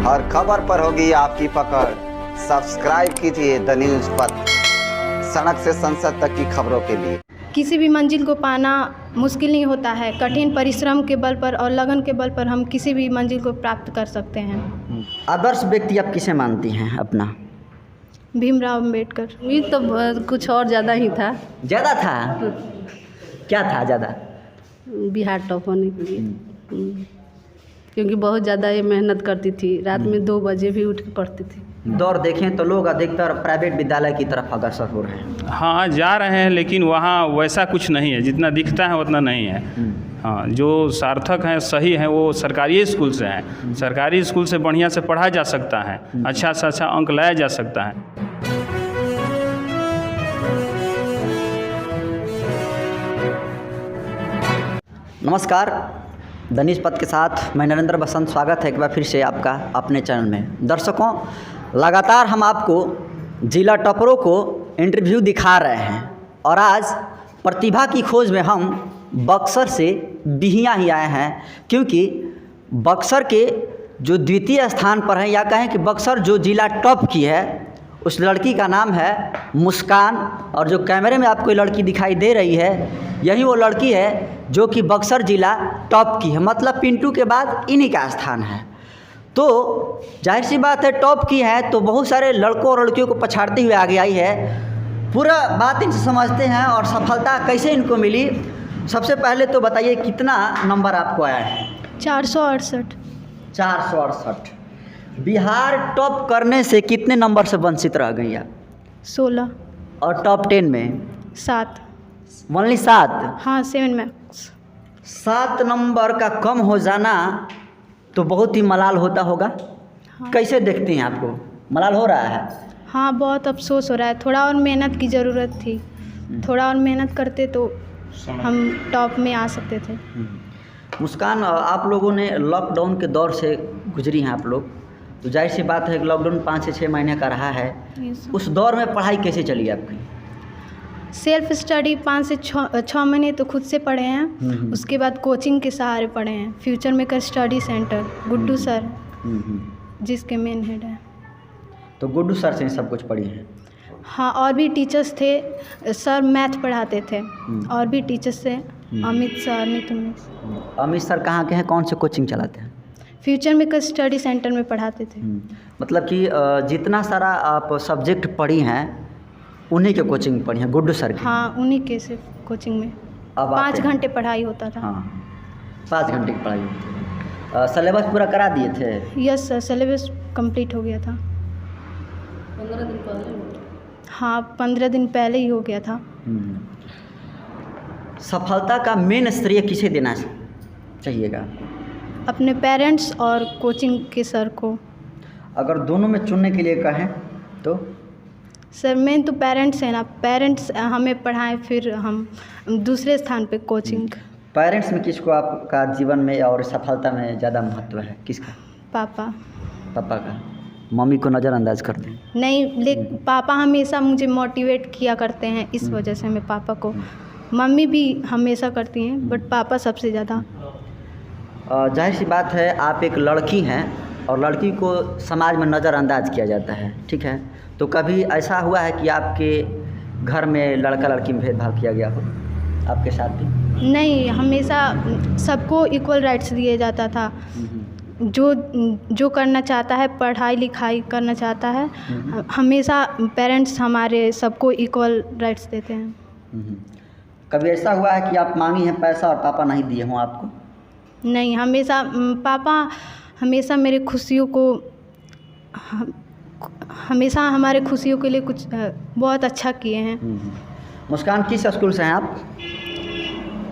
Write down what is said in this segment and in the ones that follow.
हर खबर पर होगी आपकी पकड़। सब्सक्राइब कीजिए द न्यूज़ पथ, सड़क से संसद तक की खबरों के लिए। किसी भी मंजिल को पाना मुश्किल नहीं होता है। कठिन परिश्रम के बल पर और लगन के बल पर हम किसी भी मंजिल को प्राप्त कर सकते हैं। आदर्श व्यक्ति आप किसे मानती हैं अपना? भीमराव अम्बेडकर। ये तो कुछ और ज़्यादा ही था। ज़्यादा था? क्या था ज़्यादा? बिहार टॉप होने के लिए क्योंकि बहुत ज़्यादा ये मेहनत करती थी। रात में 2 बजे भी उठ के पढ़ती थी। दौर देखें तो लोग अधिकतर प्राइवेट विद्यालय की तरफ अग्रसर हो रहे हैं। हाँ, जा रहे हैं, लेकिन वहाँ वैसा कुछ नहीं है। जितना दिखता है उतना नहीं है। हाँ, जो सार्थक हैं, सही हैं, वो सरकारी स्कूल से हैं। सरकारी स्कूल से बढ़िया से पढ़ा जा सकता है, अच्छा से अच्छा अंक लाया जा सकता है। नमस्कार, द न्यूज़ पथ के साथ मैं नरेंद्र बसंत। स्वागत है एक बार फिर से आपका अपने चैनल में। दर्शकों, लगातार हम आपको जिला टॉपरों को इंटरव्यू दिखा रहे हैं और आज प्रतिभा की खोज में हम बक्सर से बिहिया ही आए हैं, क्योंकि बक्सर के जो द्वितीय स्थान पर है, या कहें कि बक्सर जो जिला टॉप की है, उस लड़की का नाम है मुस्कान। और जो कैमरे में आपको लड़की दिखाई दे रही है, यही वो लड़की है जो कि बक्सर जिला टॉप की है। मतलब पिंटू के बाद इन्हीं का स्थान है। तो जाहिर सी बात है, टॉप की है तो बहुत सारे लड़कों और लड़कियों को पछाड़ते हुए आगे आई है। पूरा बात इनसे समझते हैं और सफलता कैसे इनको मिली। सबसे पहले तो बताइए, कितना नंबर आपको आया है? 468। 468। बिहार टॉप करने से कितने नंबर से वंचित रह गई आप? 16। और टॉप 10 में 7। ओनली 7? हाँ, 7 मैक्स। 7 नंबर का कम हो जाना तो बहुत ही मलाल होता होगा। हाँ। कैसे देखते हैं आपको? मलाल हो रहा है? हाँ, बहुत अफसोस हो रहा है। थोड़ा और मेहनत की ज़रूरत थी। थोड़ा और मेहनत करते तो हम टॉप में आ सकते थे। मुस्कान, आप लोगों ने लॉकडाउन के दौर से गुजरी हैं आप लोग, तो जाहिर सी बात है कि लॉकडाउन 5 से 6 महीने का रहा है। उस दौर में पढ़ाई कैसे चली आपकी? सेल्फ स्टडी 5 से 6 महीने तो खुद से पढ़े हैं। उसके बाद कोचिंग के सहारे पढ़े हैं। Future maker study centre, Guddu sir जिसके मेन हेड है। तो गुड्डू सर से सब कुछ पढ़ी है? हाँ, और भी टीचर्स थे। सर मैथ पढ़ाते थे। और भी टीचर्स थे, अमित सर। अमित सर कहाँ के हैं? कौन से कोचिंग चलाते हैं? फ्यूचर मेकर स्टडी सेंटर में पढ़ाते थे। मतलब कि जितना सारा आप सब्जेक्ट पढ़ी हैं उन्हीं के कोचिंग पढ़ी हैं, गुड्डू सर की? हाँ, उन्हीं के सिर्फ कोचिंग में। अब 5 घंटे पढ़ाई होता था। हाँ, 5 घंटे की पढ़ाई होती है। सिलेबस पूरा करा दिए थे? यस सर, सिलेबस कंप्लीट हो गया था। 15 दिन पहले? हाँ, 15 दिन पहले ही हो गया था। सफलता का मेन श्रेय किसे देना चाहिएगा? अपने पेरेंट्स और कोचिंग के सर को। अगर दोनों में चुनने के लिए कहें तो? सर, मेन तो पेरेंट्स है ना। पेरेंट्स हमें पढ़ाएं, फिर हम दूसरे स्थान पे कोचिंग। पेरेंट्स में किसको आपका जीवन में और सफलता में ज़्यादा महत्व है? किसका? पापा। पापा का? मम्मी को नज़रअंदाज करते हैं? नहीं, लेकिन पापा हमेशा मुझे मोटिवेट किया करते हैं, इस वजह से मैं पापा को। मम्मी भी हमेशा करती हैं, बट पापा सबसे ज़्यादा। जाहिर सी बात है, आप एक लड़की हैं और लड़की को समाज में नज़रअंदाज किया जाता है, ठीक है? तो कभी ऐसा हुआ है कि आपके घर में लड़का लड़की में भेदभाव किया गया हो? आपके साथ भी? नहीं, हमेशा सबको इक्वल राइट्स दिए जाता था। जो करना चाहता है, पढ़ाई लिखाई करना चाहता है, हमेशा पेरेंट्स हमारे सबको इक्वल राइट्स देते हैं। कभी ऐसा हुआ है कि आप मांगी हैं पैसा और पापा नहीं दिए हों आपको? नहीं, हमेशा पापा हमेशा मेरे खुशियों को, हमेशा हमारे खुशियों के लिए कुछ बहुत अच्छा किए हैं। मुस्कान, किस स्कूल से हैं आप?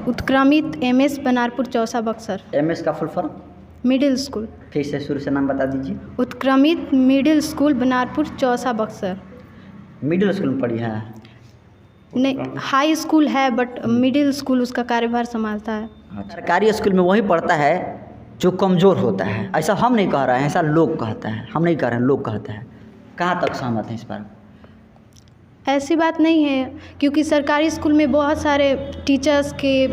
उत्क्रमित MS बनारपुर चौसा बक्सर। MS का फुल फॉर्म? Middle school. फिर से शुरू से नाम बता दीजिए। उत्क्रमित middle school Banarpur Chausa Buxar. Middle school में पढ़ी है? नहीं, हाई स्कूल है, बट मिडिल स्कूल उसका कार्यभार संभालता है। सरकारी स्कूल में वही पढ़ता है जो कमज़ोर होता है। ऐसा हम नहीं कह रहे हैं, ऐसा लोग कहता है। हम नहीं कह रहे हैं, लोग कहता है। कहाँ तक सहमत हैं इस पर? ऐसी बात नहीं है, क्योंकि सरकारी स्कूल में बहुत सारे टीचर्स के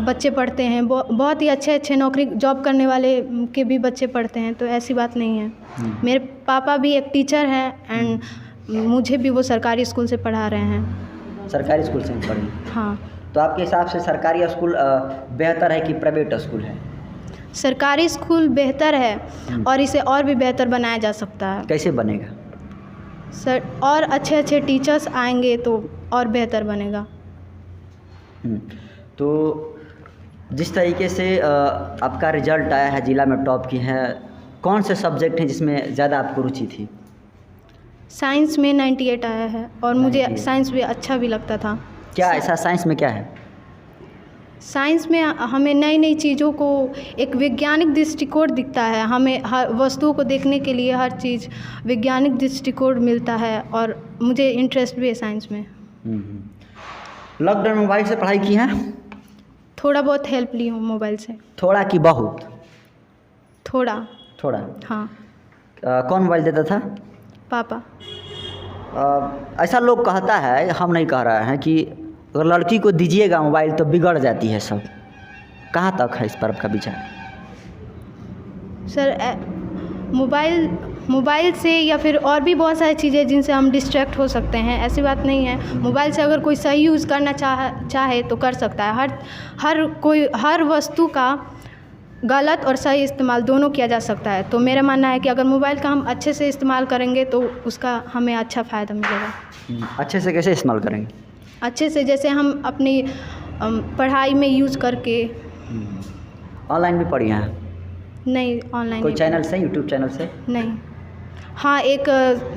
बच्चे पढ़ते हैं, बहुत ही अच्छे अच्छे नौकरी जॉब करने वाले के भी बच्चे पढ़ते हैं, तो ऐसी बात नहीं है। मेरे पापा भी एक टीचर हैं एंड मुझे भी वो सरकारी स्कूल से पढ़ा रहे हैं। सरकारी स्कूल से पढ़ी? हाँ। तो आपके हिसाब से सरकारी स्कूल बेहतर है कि प्राइवेट स्कूल है? सरकारी स्कूल बेहतर है और इसे और भी बेहतर बनाया जा सकता है। कैसे बनेगा? सर, और अच्छे अच्छे टीचर्स आएंगे तो और बेहतर बनेगा। तो जिस तरीके से आपका रिजल्ट आया है, जिला में टॉप की है, कौन से सब्जेक्ट हैं जिसमें ज़्यादा आपको रुचि थी? साइंस में 98 आया है और मुझे साइंस भी अच्छा भी लगता था। क्या ऐसा साइंस में क्या है? साइंस में हमें नई नई चीज़ों को एक वैज्ञानिक दृष्टिकोण दिखता है, हमें हर वस्तुओं को देखने के लिए हर चीज़ वैज्ञानिक दृष्टिकोण मिलता है और मुझे इंटरेस्ट भी है साइंस में। लॉकडाउन में मोबाइल से पढ़ाई की है? थोड़ा बहुत हेल्प ली हूँ मोबाइल से। थोड़ा कि बहुत? थोड़ा। हाँ। कौन मोबाइल देता था? पापा। ऐसा लोग कहता है, हम नहीं कह रहे हैं, कि अगर लड़की को दीजिएगा मोबाइल तो बिगड़ जाती है सब। कहाँ तक है इस पर आपका विचार? सर, मोबाइल से या फिर और भी बहुत सारी चीज़ें जिनसे हम डिस्ट्रैक्ट हो सकते हैं, ऐसी बात नहीं है। मोबाइल से अगर कोई सही यूज़ करना चाहे तो कर सकता है। हर वस्तु का गलत और सही इस्तेमाल दोनों किया जा सकता है। तो मेरा मानना है कि अगर मोबाइल का हम अच्छे से इस्तेमाल करेंगे तो उसका हमें अच्छा फ़ायदा मिलेगा। अच्छे से कैसे इस्तेमाल करेंगे? अच्छे से जैसे हम अपनी पढ़ाई में यूज़ करके। ऑनलाइन भी पढ़ी हैं? नहीं, ऑनलाइन कोई चैनल से, यूट्यूब चैनल से? नहीं। हाँ, एक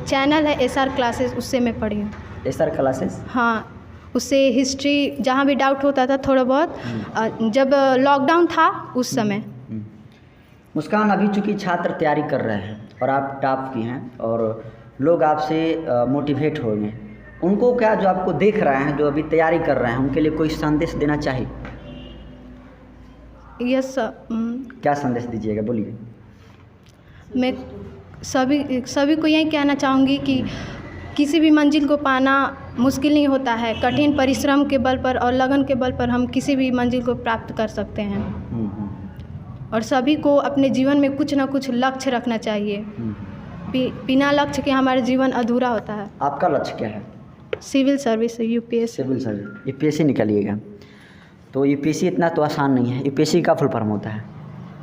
चैनल है SR क्लासेस, उससे मैं पढ़ी हूँ। SR classes? हाँ, उससे हिस्ट्री जहाँ भी डाउट होता था थोड़ा बहुत, जब लॉकडाउन था उस समय। मुस्कान, अभी चूँकि छात्र तैयारी कर रहे हैं और आप टॉप की हैं और लोग आपसे मोटिवेट हो गए, उनको क्या, जो आपको देख रहे हैं, जो अभी तैयारी कर रहे हैं, उनके लिए कोई संदेश देना चाहिए? Yes sir. क्या संदेश दीजिएगा, बोलिए। मैं सभी को यही कहना चाहूँगी कि किसी भी मंजिल को पाना मुश्किल नहीं होता है। कठिन परिश्रम के बल पर और लगन के बल पर हम किसी भी मंजिल को प्राप्त कर सकते हैं। और सभी को अपने जीवन में कुछ ना कुछ लक्ष्य रखना चाहिए। बिना लक्ष्य के हमारा जीवन अधूरा होता है। आपका लक्ष्य क्या है? Civil service, UPSC। Civil service, UPSC निकालिएगा। तो UPSC इतना तो आसान नहीं है। UPSC का फुल फॉर्म होता है?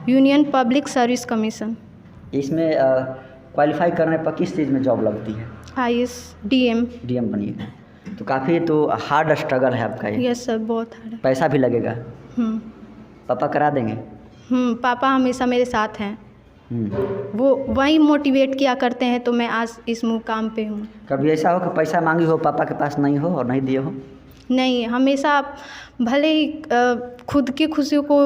Union public service commission. इसमें क्वालिफाई करने पर किस चीज़ में जॉब लगती है? IAS, DM बनिएगा। तो काफ़ी तो हार्ड स्ट्रगल है आपका ये। यस सर, बहुत हार्ड है। पैसा भी लगेगा? पापा करा देंगे? पापा हमेशा मेरे साथ हैं। वो वही मोटिवेट किया करते हैं, तो मैं आज इस मुकाम पे हूँ। कभी ऐसा हो कि पैसा मांगी हो, पापा के पास नहीं हो और नहीं दिए हो? नहीं, हमेशा भले ही खुद की खुशियों को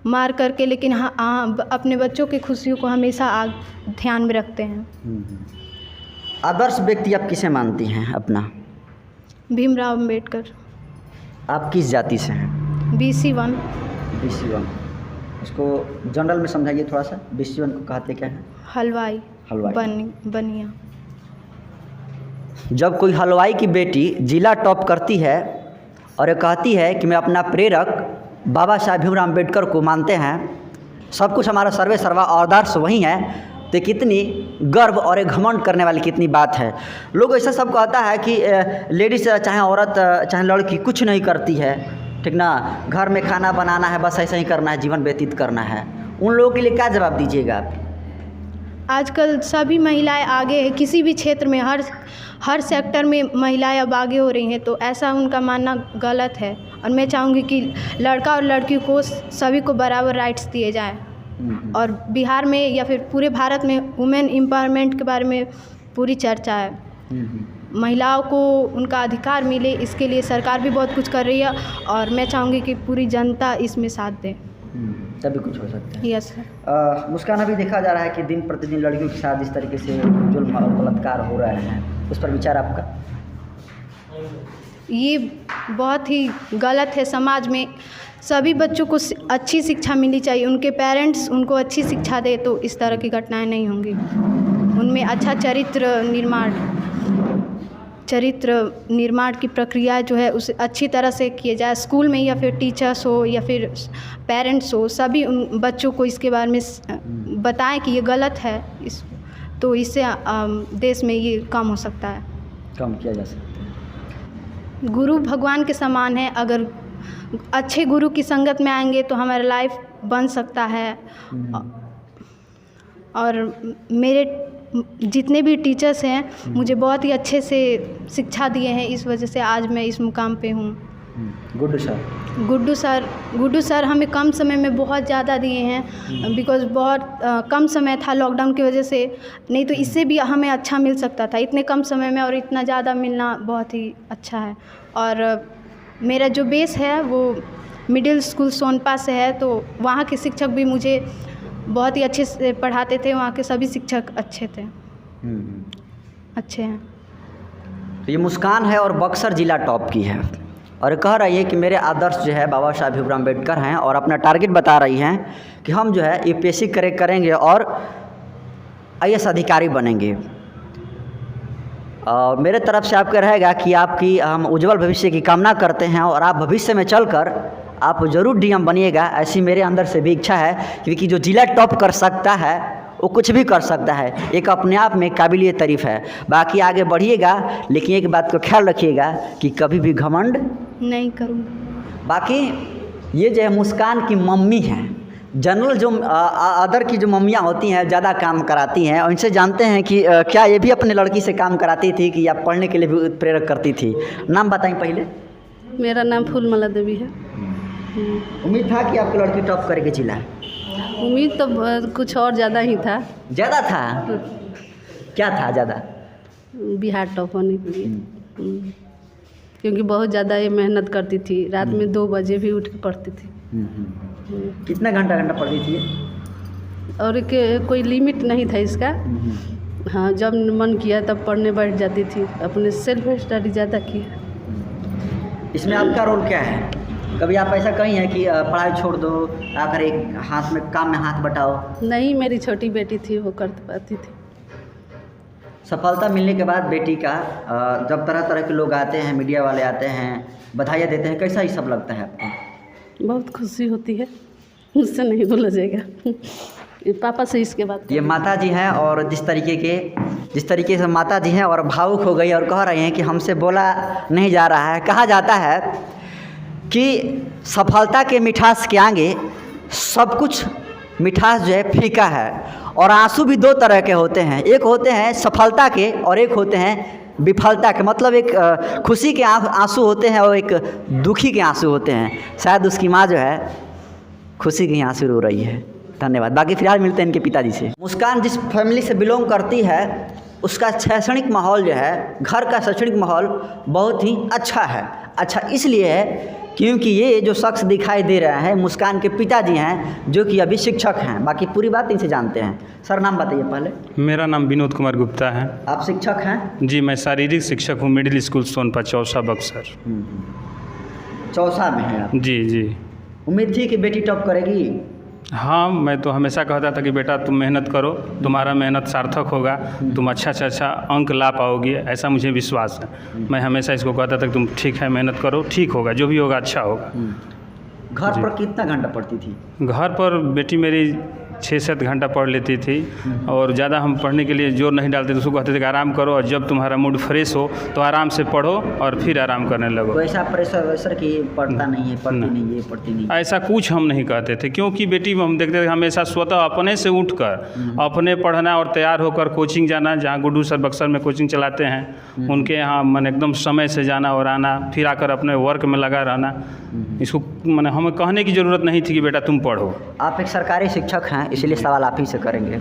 मार करके, लेकिन हाँ अपने बच्चों की खुशियों को हमेशा ध्यान में रखते हैं। आदर्श व्यक्ति आप किसे मानती हैं अपना? भीमराव अम्बेडकर। आप किस जाति से हैं? BC1। BC1, उसको जनरल में समझाइए थोड़ा सा। BC1 को कहते क्या है? हलवाई। बनिया। जब कोई हलवाई की बेटी जिला टॉप करती है और ये कहती है कि मैं अपना प्रेरक बाबा साहब भीमराव अम्बेडकर को मानते हैं, सब कुछ हमारा सर्वे सर्वा आदर्श वही है, तो कितनी गर्व और एक घमंड करने वाली कितनी बात है। लोग ऐसा सब कहता है कि लेडीज़ चाहे औरत चाहे लड़की कुछ नहीं करती है, ठीक ना, घर में खाना बनाना है, बस ऐसा ही करना है, जीवन व्यतीत करना है। उन लोगों के लिए क्या जवाब दीजिएगा आप? आजकल सभी महिलाएं आगे हैं, किसी भी क्षेत्र में हर सेक्टर में महिलाएं अब आगे हो रही हैं, तो ऐसा उनका मानना गलत है। और मैं चाहूँगी कि लड़का और लड़की को सभी को बराबर राइट्स दिए जाएं। और बिहार में या फिर पूरे भारत में वुमेन एम्पावरमेंट के बारे में पूरी चर्चा है। महिलाओं को उनका अधिकार मिले, इसके लिए सरकार भी बहुत कुछ कर रही है और मैं चाहूँगी कि पूरी जनता इसमें साथ दे, तभी कुछ हो सकता है। Yes sir. मुस्कान, अभी देखा जा रहा है कि दिन प्रतिदिन लड़कियों के साथ इस तरीके से जुल्म और बलात्कार हो रहे हैं, उस पर विचार आपका? ये बहुत ही गलत है। समाज में सभी बच्चों को अच्छी शिक्षा मिलनी चाहिए, उनके पेरेंट्स उनको अच्छी शिक्षा दे तो इस तरह की घटनाएं नहीं होंगी। उनमें अच्छा चरित्र निर्माण की प्रक्रिया जो है उसे अच्छी तरह से किया जाए। स्कूल में या फिर टीचर्स हो या फिर पेरेंट्स हो, सभी उन बच्चों को इसके बारे में बताएं कि ये गलत है। तो इससे देश में ये कम हो सकता है, कम किया जा सकता है। गुरु भगवान के समान है। अगर अच्छे गुरु की संगत में आएंगे तो हमारा लाइफ बन सकता है। और मेरे जितने भी टीचर्स हैं मुझे बहुत ही अच्छे से शिक्षा दिए हैं, इस वजह से आज मैं इस मुकाम पे हूँ। गुड्डू सर हमें कम समय में बहुत ज़्यादा दिए हैं, बिकॉज़ बहुत कम समय था लॉकडाउन की वजह से, नहीं तो इससे भी हमें अच्छा मिल सकता था। इतने कम समय में और इतना ज़्यादा मिलना बहुत ही अच्छा है। और मेरा जो बेस है वो मिडिल स्कूल सोनपा से है, तो वहाँ के शिक्षक भी मुझे बहुत ही अच्छे से पढ़ाते थे। वहाँ के सभी शिक्षक अच्छे थे, अच्छे हैं। तो ये मुस्कान है और बक्सर ज़िला टॉप की है और कह रही है कि मेरे आदर्श जो है बाबा साहब भीमराव अम्बेडकर हैं और अपना टारगेट बता रही हैं कि हम जो है यूपीएससी करेंगे और आईएएस अधिकारी बनेंगे। और मेरे तरफ से आपका रहेगा कि आपकी हम उज्जवल भविष्य की कामना करते हैं और आप भविष्य में चलकर आप ज़रूर डीएम बनिएगा, ऐसी मेरे अंदर से भी इच्छा है। क्योंकि जो ज़िला टॉप कर सकता है वो कुछ भी कर सकता है, एक अपने आप में काबिलियत तारीफ़ है। बाकी आगे बढ़िएगा, लेकिन एक बात को ख्याल रखिएगा कि कभी भी घमंड नहीं करूँगा। बाकी ये जो है मुस्कान की मम्मी हैं, जनरल जो अदर की जो मम्मियाँ होती हैं ज़्यादा काम कराती हैं, और इनसे जानते हैं कि क्या ये भी अपने लड़की से काम कराती थी कि या पढ़ने के लिए भी प्रेरक करती थी। नाम बताएं पहले। मेरा नाम फूलमाला देवी है। उम्मीद था कि आपकी लड़की टॉप करेगी जिला? उम्मीद तो कुछ और ज़्यादा ही था। ज़्यादा था? क्या था ज़्यादा? बिहार टॉप होने के लिए, क्योंकि बहुत ज़्यादा ये मेहनत करती थी। रात में 2 बजे भी उठ के पढ़ती थी। कितना घंटा पढ़ती थी? और कोई लिमिट नहीं था इसका। हाँ, जब मन किया तब पढ़ने बैठ जाती थी। अपने सेल्फ स्टडी ज़्यादा किया। इसमें आपका रोल क्या है? कभी आप ऐसा कहीं है कि पढ़ाई छोड़ दो, आकर एक हाथ में काम में हाथ बटाओ? नहीं, मेरी छोटी बेटी थी, वो कर पाती थी। सफलता मिलने के बाद बेटी का जब तरह तरह के लोग आते हैं, मीडिया वाले आते हैं, बधाइयाँ देते हैं, कैसा ही सब लगता है आपको? बहुत खुशी होती है, मुझसे नहीं बोला जाएगा। पापा से इसके बाद ये माता जी हैं और जिस तरीके से माता जी हैं और भावुक हो गई और कह रहे हैं कि हमसे बोला नहीं जा रहा है। कहा जाता है कि सफलता के मिठास के आगे सब कुछ मिठास जो है फीका है, और आंसू भी 2 तरह के होते हैं। एक होते हैं सफलता के और एक होते हैं विफलता के। मतलब एक खुशी के आंसू होते हैं और एक दुखी के आंसू होते हैं। शायद उसकी माँ जो है खुशी के आंसू रो रही है। धन्यवाद। बाकी फिलहाल मिलते हैं इनके पिताजी से। मुस्कान जिस फैमिली से बिलोंग करती है उसका शैक्षणिक माहौल जो है, घर का शैक्षणिक माहौल बहुत ही अच्छा है। अच्छा इसलिए है क्योंकि ये जो शख्स दिखाई दे रहा है मुस्कान के पिताजी हैं, जो कि अभी शिक्षक हैं। बाकी पूरी बात इनसे जानते हैं। सर नाम बताइए पहले। मेरा नाम विनोद कुमार गुप्ता है। आप शिक्षक हैं? जी, मैं शारीरिक शिक्षक हूँ, मिडिल स्कूल सोनपा चौसा बक्सर। चौसा में हैं आप? जी जी। उम्मीद थी कि बेटी टॉप करेगी? हाँ, मैं तो हमेशा कहता था कि बेटा तुम मेहनत करो, तुम्हारा मेहनत सार्थक होगा, तुम अच्छा से अच्छा अंक ला पाओगी, ऐसा मुझे विश्वास है। मैं हमेशा इसको कहता था कि तुम ठीक है, मेहनत करो, ठीक होगा, जो भी होगा अच्छा होगा। घर पर कितना घंटा पढ़ती थी? घर पर बेटी मेरी 6-7 घंटा पढ़ लेती थी, और ज़्यादा हम पढ़ने के लिए जोर नहीं डालते थे। उसको कहते थे कि आराम करो, और जब तुम्हारा मूड फ्रेश हो तो आराम से पढ़ो और फिर आराम करने लगो। ऐसा प्रेशर वैसर कि पढ़ता नहीं है, पढ़ती नहीं है, पढ़ती नहीं, ऐसा कुछ हम नहीं कहते थे, क्योंकि बेटी हम देखते थे हमेशा स्वतः अपने से उठकर अपने पढ़ना और तैयार होकर कोचिंग जाना। जहाँ गुड्डू सर बक्सर में कोचिंग चलाते हैं, उनके यहाँ मन एकदम समय से जाना और आना, फिर आकर अपने वर्क में लगा रहना। इसको मैंने हमें कहने की ज़रूरत नहीं थी कि बेटा तुम पढ़ो। आप एक सरकारी शिक्षक हैं, इसलिए सवाल आप ही से करेंगे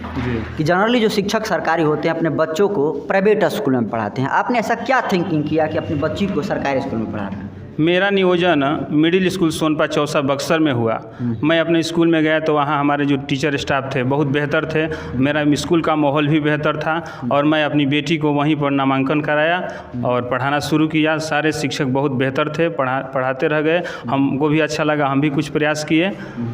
कि जनरली जो शिक्षक सरकारी होते हैं अपने बच्चों को प्राइवेट स्कूल में पढ़ाते हैं। आपने ऐसा क्या थिंकिंग किया कि अपनी बच्ची को सरकारी स्कूल में पढ़ा रहे हैं? मेरा नियोजन मिडिल स्कूल सोनपा चौसा बक्सर में हुआ। मैं अपने स्कूल में गया तो वहाँ हमारे जो टीचर स्टाफ थे बहुत बेहतर थे, मेरा स्कूल का माहौल भी बेहतर था, और मैं अपनी बेटी को वहीं पर नामांकन कराया और पढ़ाना शुरू किया। सारे शिक्षक बहुत बेहतर थे, पढ़ाते रह गए, हमको भी अच्छा लगा, हम भी कुछ प्रयास किए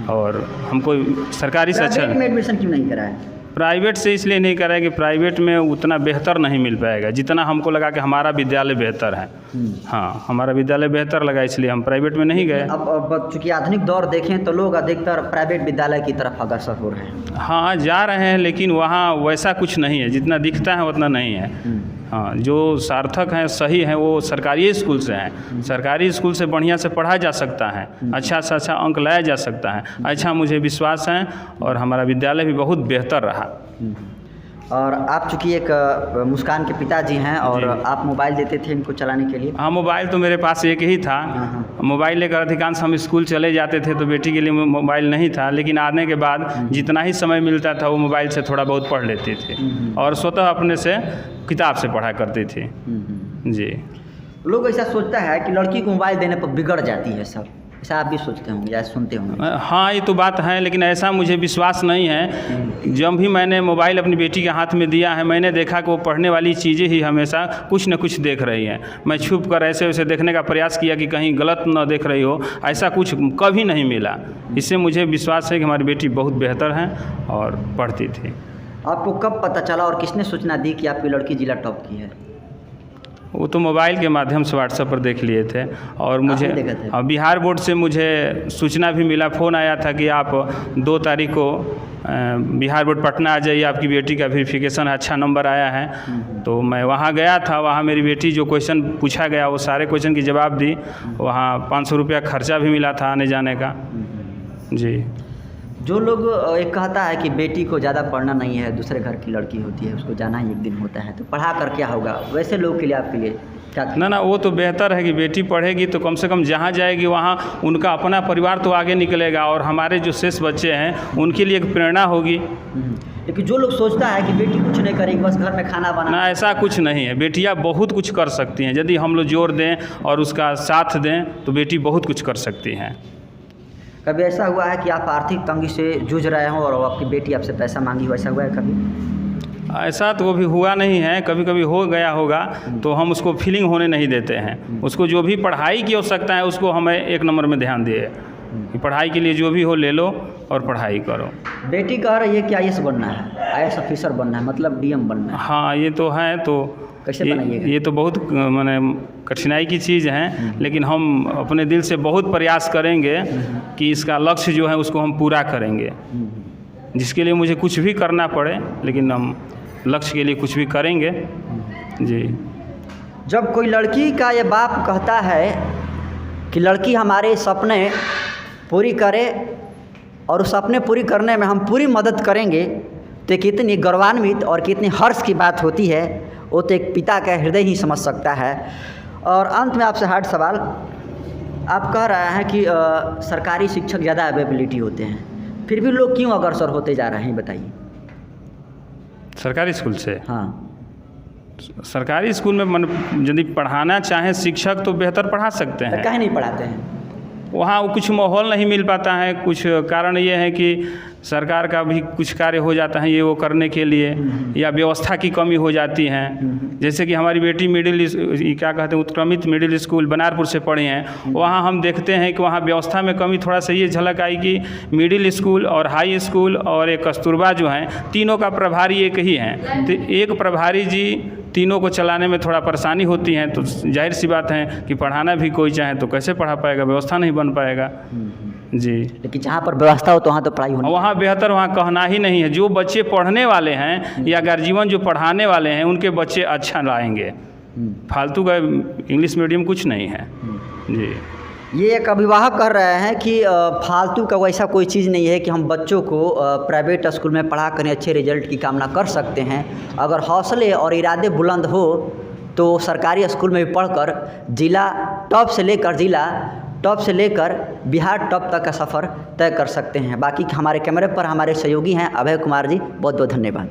और हमको सरकारी से अच्छा। एडमिशन क्यों नहीं कराया? प्राइवेट से इसलिए नहीं कर रहे कि प्राइवेट में उतना बेहतर नहीं मिल पाएगा जितना हमको लगा कि हमारा विद्यालय बेहतर है। हाँ, हमारा विद्यालय बेहतर लगा इसलिए हम प्राइवेट में नहीं गए। अब चूँकि आधुनिक दौर देखें तो लोग अधिकतर प्राइवेट विद्यालय की तरफ अग्रसर हो रहे हैं। हाँ, जा रहे हैं, लेकिन वहाँ वैसा कुछ नहीं है, जितना दिखता है उतना नहीं है। हाँ, जो सार्थक हैं, सही हैं, वो सरकारी स्कूल से हैं। सरकारी स्कूल से बढ़िया से पढ़ा जा सकता है, अच्छा से अच्छा अंक लाया जा सकता है, अच्छा मुझे विश्वास है। और हमारा विद्यालय भी बहुत बेहतर रहा। और आप चूँकि एक मुस्कान के पिताजी हैं और आप मोबाइल देते थे इनको चलाने के लिए? हाँ, मोबाइल तो मेरे पास एक ही था। मोबाइल लेकर अधिकांश हम स्कूल चले जाते थे, तो बेटी के लिए मोबाइल नहीं था, लेकिन आने के बाद जितना ही समय मिलता था वो मोबाइल से थोड़ा बहुत पढ़ लेते थे और स्वतः अपने से किताब से पढ़ा करते थे। जी। लोग ऐसा सोचता है कि लड़की को मोबाइल देने पर बिगड़ जाती है सब, ऐसा आप भी सोचते होंगे या सुनते होंगे? हाँ, ये तो बात है, लेकिन ऐसा मुझे विश्वास नहीं है। जब भी मैंने मोबाइल अपनी बेटी के हाथ में दिया है, मैंने देखा कि वो पढ़ने वाली चीज़ें ही हमेशा कुछ न कुछ देख रही हैं। मैं छुप कर ऐसे वैसे देखने का प्रयास किया कि कहीं गलत न देख रही हो, ऐसा कुछ कभी नहीं मिला। इससे मुझे विश्वास है कि हमारी बेटी बहुत बेहतर है और पढ़ती थी। आपको कब पता चला और किसने सूचना दी कि आपकी लड़की जिला टॉप की है? वो तो मोबाइल के माध्यम से व्हाट्सएप पर देख लिए थे और मुझे बिहार बोर्ड से मुझे सूचना भी मिला, फ़ोन आया था कि आप 2 तारीख को बिहार बोर्ड पटना आ जाइए, आपकी बेटी का वेरिफिकेशन अच्छा नंबर आया है। तो मैं वहाँ गया था। वहाँ मेरी बेटी जो क्वेश्चन पूछा गया वो सारे क्वेश्चन की जवाब दी। वहाँ 500 रुपया खर्चा भी मिला था आने जाने का। जी। जो लोग एक कहता है कि बेटी को ज़्यादा पढ़ना नहीं है, दूसरे घर की लड़की होती है, उसको जाना ही एक दिन होता है, तो पढ़ा कर क्या होगा? वैसे लोग के लिए आपके लिए क्या? ना, वो तो बेहतर है कि बेटी पढ़ेगी तो कम से कम जहाँ जाएगी वहाँ उनका अपना परिवार तो आगे निकलेगा और हमारे जो शेष बच्चे हैं उनके लिए एक प्रेरणा होगी। लेकिन जो लोग सोचता है कि बेटी कुछ नहीं करेगी, बस घर में खाना बनाना, ना, ऐसा कुछ नहीं है। बेटियाँ बहुत कुछ कर सकती हैं, यदि हम लोग जोर दें और उसका साथ दें तो बेटी बहुत कुछ कर सकती हैं। कभी ऐसा हुआ है कि आप आर्थिक तंगी से जूझ रहे हो और आपकी बेटी आपसे पैसा मांगी हो, ऐसा हुआ है कभी? ऐसा तो भी हुआ नहीं है, कभी कभी हो गया होगा तो हम उसको फीलिंग होने नहीं देते हैं। उसको जो भी पढ़ाई की आवश्यकता है उसको हमें 1 नंबर में ध्यान दिए कि पढ़ाई के लिए जो भी हो ले लो और पढ़ाई करो। बेटी कह रही है कि IAS बनना है, IAS ऑफिसर बनना है, मतलब DM बनना है। हाँ, ये तो है। तो कैसे बनाइएगा? ये तो बहुत माने कठिनाई की चीज़ है, लेकिन हम अपने दिल से बहुत प्रयास करेंगे कि इसका लक्ष्य जो है उसको हम पूरा करेंगे। जिसके लिए मुझे कुछ भी करना पड़े, लेकिन हम लक्ष्य के लिए कुछ भी करेंगे। जी। जब कोई लड़की का ये बाप कहता है कि लड़की हमारे सपने पूरी करे और उस सपने पूरी करने में हम पूरी मदद करेंगे, तो कितनी गौरवान्वित और कितनी हर्ष की बात होती है, वो तो एक पिता का हृदय ही समझ सकता है। और अंत में आपसे हार्ड सवाल, आप कह रहे हैं कि सरकारी शिक्षक ज़्यादा अवेलेबिलिटी होते हैं, फिर भी लोग क्यों अग्रसर होते जा रहे हैं, बताइए। सरकारी स्कूल से? हाँ, सरकारी स्कूल में यदि पढ़ाना चाहें शिक्षक तो बेहतर पढ़ा सकते हैं। काहे नहीं पढ़ाते हैं? वहाँ कुछ माहौल नहीं मिल पाता है। कुछ कारण ये है कि सरकार का भी कुछ कार्य हो जाता है ये वो करने के लिए, या व्यवस्था की कमी हो जाती है। जैसे कि हमारी बेटी क्या कहते हैं उत्क्रमित मिडिल स्कूल बनारपुर से पढ़े हैं, वहाँ हम देखते हैं कि वहाँ व्यवस्था में कमी थोड़ा सा ये झलक आई कि मिडिल स्कूल और हाई स्कूल और एक कस्तूरबा जो हैं, तीनों का प्रभारी एक ही हैं। तो एक प्रभारी जी तीनों को चलाने में थोड़ा परेशानी होती है। तो जाहिर सी बात है कि पढ़ाना भी कोई चाहे तो कैसे पढ़ा पाएगा, व्यवस्था नहीं बन पाएगा। जी। लेकिन जहाँ पर व्यवस्था हो तो वहाँ तो पढ़ाई होनी, वहाँ बेहतर, वहाँ कहना ही नहीं है। जो बच्चे पढ़ने वाले हैं या गार्जियन जो पढ़ाने वाले हैं उनके बच्चे अच्छा लाएंगे। फालतू का इंग्लिश मीडियम कुछ नहीं है। जी। ये एक अभिभावक कह रहे हैं कि फालतू का वैसा कोई चीज़ नहीं है कि हम बच्चों को प्राइवेट स्कूल में पढ़ा कर अच्छे रिजल्ट की कामना कर सकते हैं। अगर हौसले और इरादे बुलंद हो तो सरकारी स्कूल में भी पढ़कर जिला टॉप से लेकर बिहार टॉप तक का सफ़र तय कर सकते हैं। बाकी हमारे कैमरे पर हमारे सहयोगी हैं अभय कुमार जी, बहुत बहुत धन्यवाद।